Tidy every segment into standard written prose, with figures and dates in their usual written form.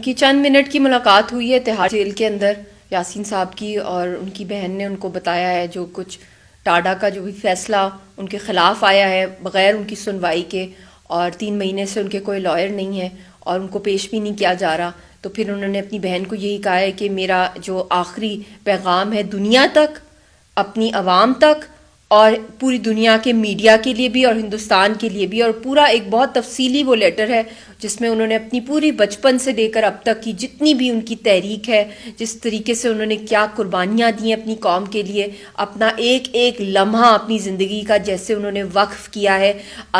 کی چند منٹ کی ملاقات ہوئی ہے تہاڑ جیل کے اندر یاسین صاحب کی، اور ان کی بہن نے ان کو بتایا ہے جو کچھ ٹاڈا کا جو بھی فیصلہ ان کے خلاف آیا ہے بغیر ان کی سنوائی کے، اور 3 مہینے سے ان کے کوئی لائر نہیں ہے اور ان کو پیش بھی نہیں کیا جا رہا، تو پھر انہوں نے اپنی بہن کو یہی کہا ہے کہ میرا جو آخری پیغام ہے دنیا تک، اپنی عوام تک، اور پوری دنیا کے میڈیا کے لیے بھی اور ہندوستان کے لیے بھی، اور پورا ایک بہت تفصیلی وہ لیٹر ہے جس میں انہوں نے اپنی پوری بچپن سے لے کر اب تک کی جتنی بھی ان کی تحریک ہے، جس طریقے سے انہوں نے کیا قربانیاں دی ہیں اپنی قوم کے لیے، اپنا ایک ایک لمحہ اپنی زندگی کا جیسے انہوں نے وقف کیا ہے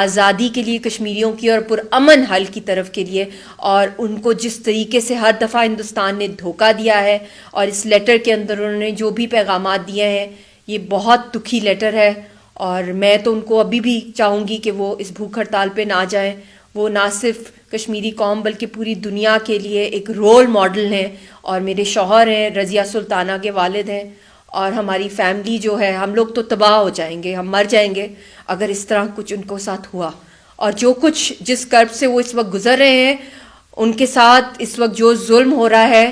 آزادی کے لیے کشمیریوں کی اور پرامن حل کی طرف کے لیے، اور ان کو جس طریقے سے ہر دفعہ ہندوستان نے دھوکہ دیا ہے، اور اس لیٹر کے اندر انہوں نے جو بھی پیغامات دیے ہیں یہ بہت دکھی لیٹر ہے، اور میں تو ان کو ابھی بھی چاہوں گی کہ وہ اس بھوک ہڑتال پہ نہ جائیں۔ وہ نہ صرف کشمیری قوم بلکہ پوری دنیا کے لیے ایک رول ماڈل ہیں، اور میرے شوہر ہیں، رضیہ سلطانہ کے والد ہیں، اور ہماری فیملی جو ہے ہم لوگ تو تباہ ہو جائیں گے، ہم مر جائیں گے اگر اس طرح کچھ ان کو ساتھ ہوا، اور جو کچھ جس کرب سے وہ اس وقت گزر رہے ہیں ان کے ساتھ اس وقت جو ظلم ہو رہا ہے،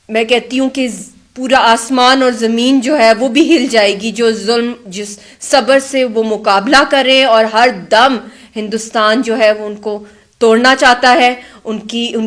میں کہتی ہوں کہ پورا آسمان اور زمین جو ہے وہ بھی ہل جائے گی، جو ظلم جس صبر سے وہ مقابلہ کرے، اور ہر دم ہندوستان جو ہے وہ ان کو توڑنا چاہتا ہے، ان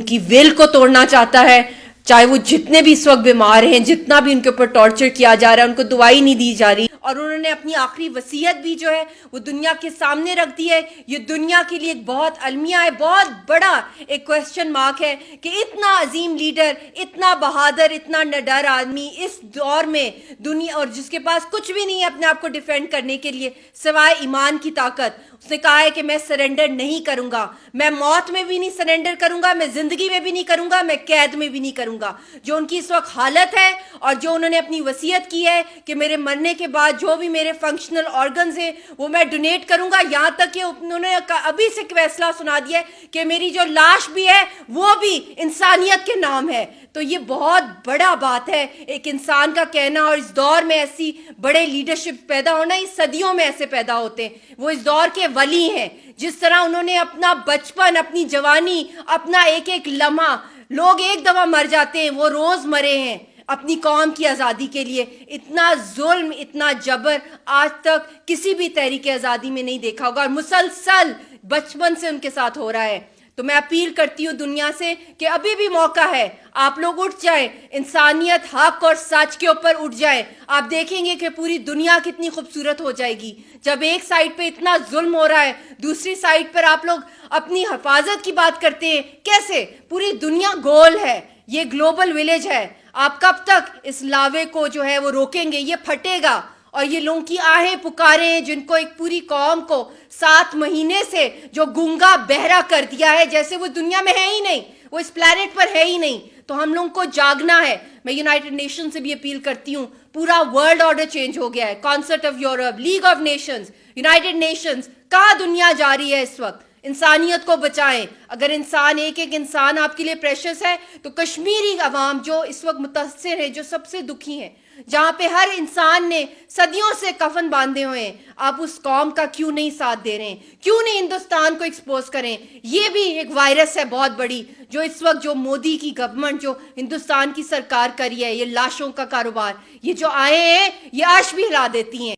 کی ول کو توڑنا چاہتا ہے، چاہے وہ جتنے بھی اس وقت بیمار ہیں، جتنا بھی ان کے اوپر ٹارچر کیا جا رہا ہے، ان کو دوائی نہیں دی جا رہی، اور انہوں نے اپنی آخری وصیت بھی جو ہے وہ دنیا کے سامنے رکھ دی ہے۔ یہ دنیا کے لیے ایک بہت المیہ ہے، بہت بڑا ایک کویسچن مارک ہے کہ اتنا عظیم لیڈر، اتنا بہادر، اتنا نڈر آدمی اس دور میں دنیا، اور جس کے پاس کچھ بھی نہیں ہے اپنے آپ کو ڈیفینڈ کرنے کے لیے سوائے ایمان کی طاقت، اس نے کہا ہے کہ میں سرنڈر نہیں کروں گا، میں موت میں بھی نہیں سرنڈر کروں گا، میں زندگی میں بھی نہیں کروں گا، میں قید میں بھی نہیں کروں گا۔ جو ان کی اس وقت حالت ہے اور جو انہوں نے اپنی وصیت کی ہے کہ میرے مرنے کے بعد جو بھی میرے فنکشنل آرگنز ہیں وہ میں ڈونیٹ کروں گا، یہاں تک کہ انہوں نے ابھی سے فیصلہ سنا دیا ہے کہ میری جو لاش بھی ہے وہ بھی انسانیت کے نام ہے۔ تو یہ بہت بڑا بات ہے ایک انسان کا کہنا، اور اس دور میں ایسی بڑے لیڈرشپ پیدا ہونا، اس صدیوں میں ایسے پیدا ہوتے ہیں، وہ اس دور کے ولی ہیں۔ جس طرح انہوں نے اپنا بچپن، اپنی جوانی، اپنا ایک ایک لمحہ، لوگ ایک دفعہ مر جاتے ہیں، وہ روز مرے ہیں اپنی قوم کی آزادی کے لیے۔ اتنا ظلم، اتنا جبر آج تک کسی بھی تحریک آزادی میں نہیں دیکھا ہوگا، اور مسلسل بچپن سے ان کے ساتھ ہو رہا ہے۔ تو میں اپیل کرتی ہوں دنیا سے کہ ابھی بھی موقع ہے، آپ لوگ اٹھ جائیں، انسانیت، حق اور سچ کے اوپر اٹھ جائیں۔ آپ دیکھیں گے کہ پوری دنیا کتنی خوبصورت ہو جائے گی جب ایک سائڈ پہ اتنا ظلم ہو رہا ہے، دوسری سائڈ پر آپ لوگ اپنی حفاظت کی بات کرتے ہیں۔ کیسے؟ پوری دنیا گول ہے، یہ گلوبل ولیج ہے، آپ کب تک اس لاوے کو جو ہے وہ روکیں گے؟ یہ پھٹے گا، اور یہ لوگوں کی آہیں پکارے ہیں جن کو ایک پوری قوم کو 7 مہینے سے جو گونگا بہرا کر دیا ہے، جیسے وہ دنیا میں ہے ہی نہیں، وہ اس پلانٹ پر ہے ہی نہیں۔ تو ہم لوگوں کو جاگنا ہے۔ میں یونائٹڈ نیشن سے بھی اپیل کرتی ہوں، پورا ورلڈ آرڈر چینج ہو گیا ہے، concert of Europe, league of nations, United nations, کہاں دنیا جا رہی ہے اس وقت؟ انسانیت کو بچائیں۔ اگر انسان، ایک ایک انسان آپ کے لیے پریشس ہے، تو کشمیری عوام جو اس وقت متاثر ہے، جو سب سے دکھی ہیں، جہاں پہ ہر انسان نے صدیوں سے کفن باندھے ہوئے ہیں، آپ اس قوم کا کیوں نہیں ساتھ دے رہے ہیں؟ کیوں نہیں ہندوستان کو ایکسپوز کریں؟ یہ بھی ایک وائرس ہے بہت بڑی، جو اس وقت جو مودی کی گورنمنٹ، جو ہندوستان کی سرکار کری ہے، یہ لاشوں کا کاروبار، یہ جو آئے ہیں یہ عرش بھی ہلا دیتی ہیں۔